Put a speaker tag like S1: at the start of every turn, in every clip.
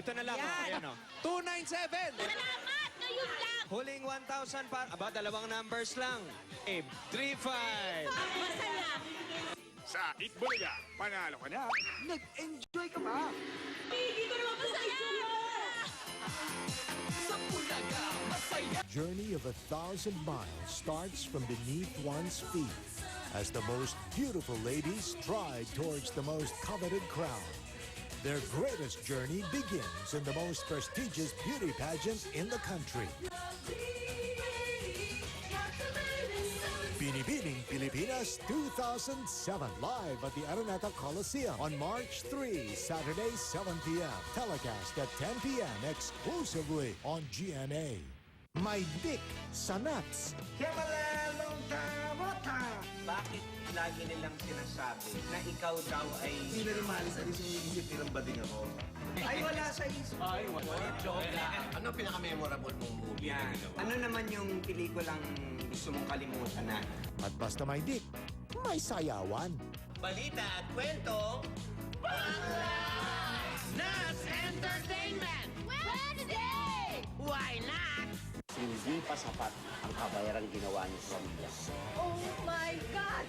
S1: Ito na lang.
S2: Yan.
S1: Ayan, oh.
S3: 297.
S4: Salamat! Ngayon lang!
S1: Huling 1,000 para... Aba, dalawang numbers lang. 3-5.
S4: Masaya!
S5: Sa Itbulaga, panalo ka na.
S3: Nag-enjoy ka ba?
S4: Hindi ko naman masaya!
S6: Journey of 1,000 miles starts from beneath one's feet as the most beautiful ladies stride towards the most coveted crown. Their greatest journey begins in the most prestigious beauty pageant in the country. Binibining Pilipinas 2007, live at the Araneta Coliseum on March 3, Saturday, 7 p.m. Telecast at 10 p.m. exclusively on GMA. My Dick sa Nuts.
S7: Bakit lagi nilang sinasabi na ikaw daw ay...
S8: Hindi na lumalis sa isip nilang bading ako.
S7: Ay, wala sa isip. Ay, wala.
S8: Ano pinaka-memorable mong movie?
S7: Yan. Ano naman yung pelikulang gusto mong kalimutan na?
S6: At basta may dick, may sayawan.
S7: Balita at kwento.
S4: Nuts Entertainment! Wednesday! Why not?
S8: Hindi pa sapat ang kabayarang ginawa niyo sa pamilya.
S4: Oh my God!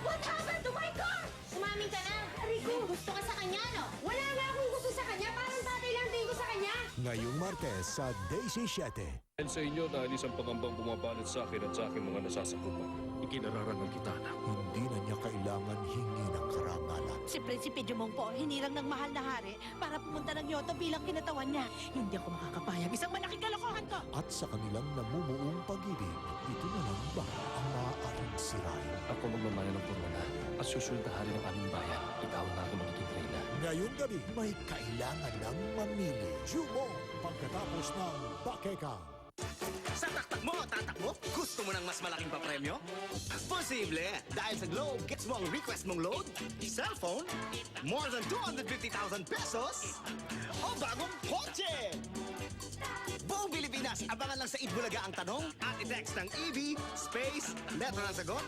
S4: What happened to my car? Umamin ka na. Rico, gusto ka sa kanya, no? Wala nga akong gusto sa kanya. Parang tatay lang din ko sa kanya.
S6: Ngayong Martes sa Daisy 7.
S9: Dahil sa inyo, dahil isang pangambang bumabalot sa akin at sa aking mga nasasakupan, ikinararangal kita na.
S6: Hindi na niya kailangan hingi ng karangalan.
S10: Si Prinsipe Dumong po, hinirang ng mahal na hari para pumunta ng Yoto bilang kinatawan niya. Hindi ako makakapayag. Isang malaking kalokohan to!
S6: At sa kanilang namumuong pag-ibig, ito na lang ba ang maaaring sirain?
S9: Ako magmamana ng purwana at susundahan ng aming bayan. Ikaw na ako magiging reyna.
S6: Ngayong gabi, may kailangan ng mamili. Jumong pagkatapos ng Bakekang.
S8: Sa taktak mo, tatakbo? Gusto mo ng mas malaking papremyo? Posible! Dahil sa Globe, gets mo ang request mong load, cellphone, more than 250,000 pesos, o bagong kotse! Buong Pilipinas, abangan lang sa Itbulaga ang tanong at i-text ng EB, space, letra ng sagot,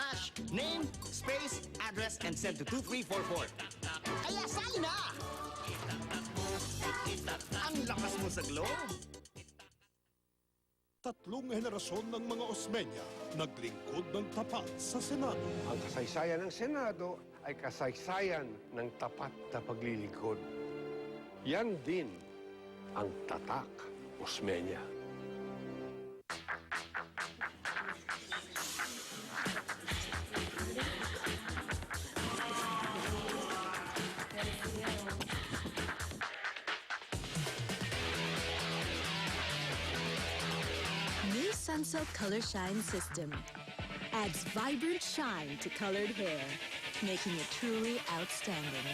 S8: / name, space, address, and send to 2344. Kaya sali na! Ang lakas mo sa Globe!
S11: Tatlong henerasyon ng mga Osmeña naglingkod ng tapat sa Senado.
S12: Ang kasaysayan ng Senado ay kasaysayan ng tapat na paglilingkod. Yan din ang tatak Osmeña.
S10: New Sunsilk Color Shine System adds vibrant shine to colored hair, making it truly outstanding.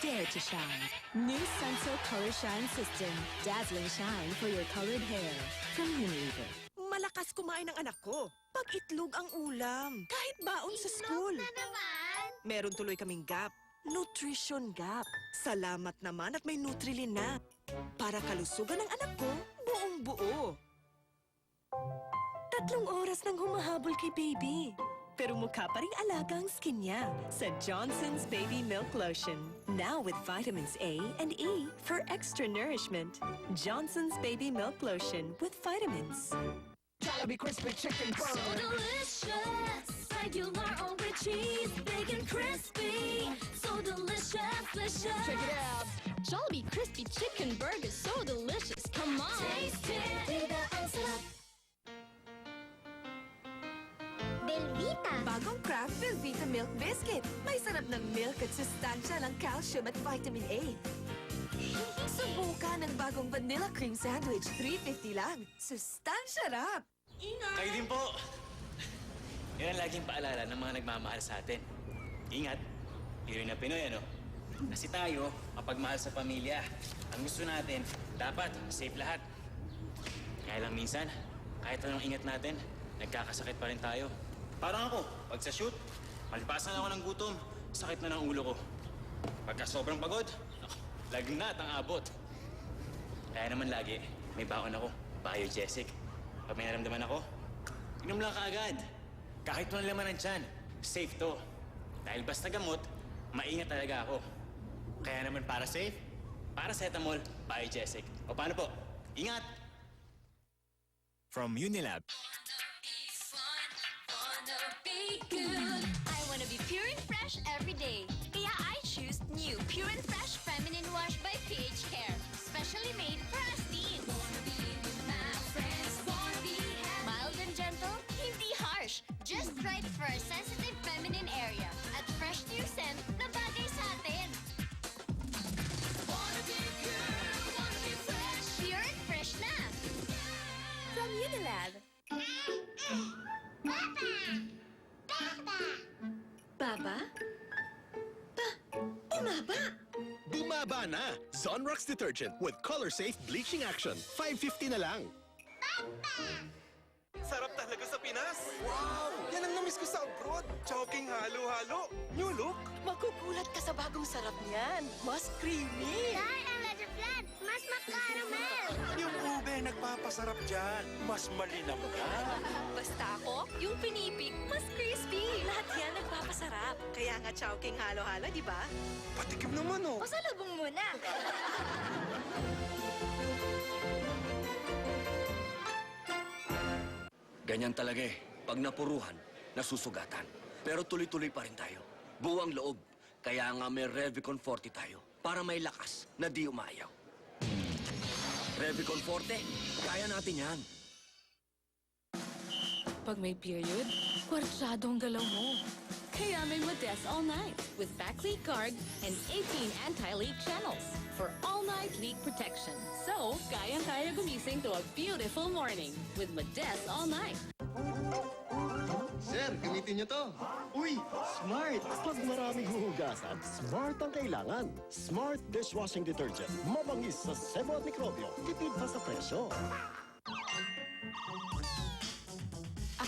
S10: Dare to shine. New Sunsilk Color Shine System. Dazzling shine for your colored hair. From Unilever.
S2: Malakas kumain ang anak ko. Pag-itlog ang ulam. Kahit baon sa school.
S4: naman!
S2: Meron tuloy kaming gap. Nutrition gap. Salamat naman at may Nutrilin na. Para kalusugan ng anak ko, buong buo. 3 oras nang humahabol kay baby. Pero mukha pa rin alaga ang skin niya sa Johnson's Baby Milk Lotion. Now with vitamins A and E for extra nourishment. Johnson's Baby Milk Lotion with vitamins.
S3: Jollibee Crispy Chicken
S4: So
S3: Burger.
S4: delicious! Regular or with cheese, big and crispy. So delicious, delicious!
S3: Check it out.
S4: Jollibee Crispy Chicken Burger, so delicious. Come on! Taste it! Diba ang sarap? Belvita!
S2: Bagong Kraft Belvita Milk Biscuit. May sarap ng milk at sustansya ng calcium at vitamin A. Subukan ang bagong Vanilla Cream Sandwich. $3.50 lang. Sustansya rap!
S7: Kayo din po. Yan ang laging paalala ng mga nagmamahal sa atin. Ingat, hero na Pinoy, ano? Kasi tayo, kapag mahal sa pamilya, ang gusto natin, dapat safe lahat. Kaya lang minsan, kahit anong ingat natin, nagkakasakit pa rin tayo. Parang ako, pag sa shoot, malipasan ako ng gutom, sakit na ng ulo ko. Pagka sobrang pagod, lagnat ang abot. Kaya naman lagi, may baon ako, Biogesic. Pag may naramdaman ako, inom lang kaagad. Kahit walang laman ng tiyan, safe to. Dahil basta gamot, maingat talaga ako. Kaya naman para safe, Paracetamol by Jessic. O paano po? Ingat!
S13: From Unilab.
S4: I wanna be pure and fresh every day. Kaya I choose new Pure and Fresh Feminine Wash by PH Care. Specially made for Astine. Mild and gentle, hindi harsh. Just right for a sensitive feminine area. At fresh new scent na bagay sa atin. Pure and fresh na.
S10: From Unilab. Baba? Umaba!
S8: Bumaba na! Zonrox detergent with color-safe bleaching action. $5.50 na lang.
S3: Sarap talaga sa Pinas. Wow! Yan ang namiss ko sa abroad. Chowking halo-halo. New look.
S2: Makukulat ka sa bagong sarap niyan. Mas creamy.
S4: Dahil ang leche flan, mas makaramel.
S3: Yung ube nagpapasarap dyan. Mas malinam ka.
S2: Basta ako, yung pinipig, mas crispy. Lahat yan nagpapasarap. Kaya nga Chowking halo-halo, di ba?
S3: Patikim naman oh.
S4: Pasalubong muna.
S14: Ganyan talaga eh. Pag napuruhan, nasusugatan. Pero tuloy-tuloy pa rin tayo. Buwang loob. Kaya nga may Revicon Forte tayo. Para may lakas na di umayaw. Revicon Forte, kaya natin yan.
S10: Pag may period, kwartsadong galaw mo. Kaya may Modest All Night with back-leak guard and 18 anti-leak channels for all-night leak protection. So, kayang-kaya gumising to a beautiful morning with Modest All Night.
S8: Sir, gamitin niyo to.
S6: Uy, smart! Pag maraming huhugasan, smart ang kailangan. Smart dishwashing detergent. Mabangis sa sebo at mikrobyo. Tipid pa sa presyo.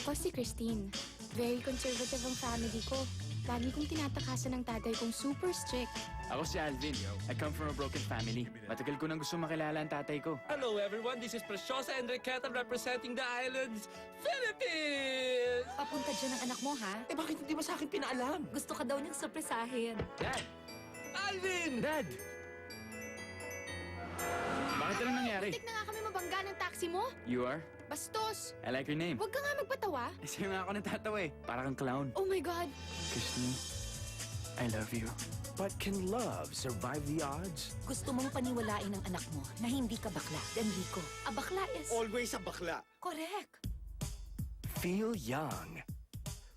S15: Ako si Christine. Very conservative ang family ko. Lagi kong tinatakasan ng tatay kong super strict.
S16: Ako si Alvin. I come from a broken family. Matagal ko nang gusto makilala ang tatay ko.
S17: Hello everyone, this is Preciosa Enriqueta representing the islands, Philippines!
S15: Papunta dyan ang anak mo, ha?
S17: Eh bakit hindi mo sa akin pinaalam?
S15: Gusto ka daw niyang surpresahin.
S16: Dad!
S17: Alvin!
S16: Dad! Bakit ano nangyari?
S15: Muntik na nga kami mabangga ng taxi mo.
S16: You are?
S15: Bastos!
S16: I like your name.
S15: Huwag ka nga magpatawa.
S16: Sa'yo nga ako natatawa eh. Para kang clown.
S15: Oh my God!
S16: Christine, I love you.
S6: But can love survive the odds?
S10: Gusto mong paniwalain ng anak mo na hindi ka bakla, Enrico.
S15: A bakla is...
S8: Always a bakla.
S15: Correct.
S11: Feel young.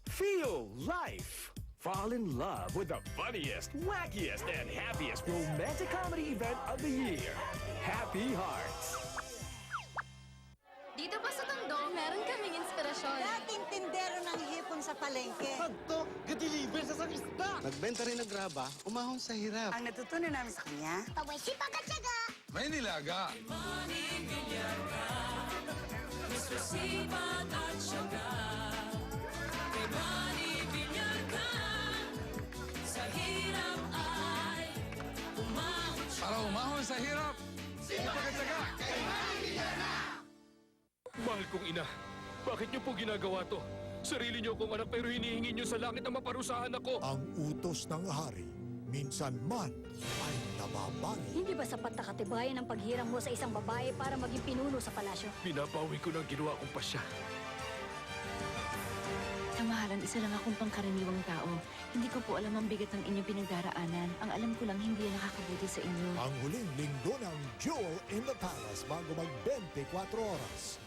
S11: Feel life. Fall in love with the funniest, wackiest, and happiest romantic comedy event of the year. Happy Hearts.
S4: Dito ba sa Tondo, meron kaming inspirasyon.
S18: Dating tindero ng hipon sa palengke.
S8: Hagto, ga-deliver sa sakista. Nagbenta rin ng graba, umahon sa hirap.
S18: Ang natutunan namin sa kanya,
S4: Pagwasipag at syaga.
S5: May nilaga. Para umahon sa hirap. Sipag-atsaga.
S9: Mahal kong ina, bakit niyo po ginagawa to? Sarili niyo kong anak pero hinihingi niyo sa langit na maparusahan ako.
S6: Ang utos ng hari, minsan man ay nababali.
S15: Hindi ba sapat na katibayan ang paghiram mo sa isang babae para maging pinuno sa palasyo?
S9: Pinapawi ko ng ginawa kong pasya.
S10: Kamahalan, isa lang akong pangkaraniwang tao. Hindi ko po alam ang bigat ng inyong pinagdaraanan. Ang alam ko lang, hindi yan nakakabuti sa inyo.
S6: Ang huling linggo ng Jewel in the Palace bago mag 24 oras.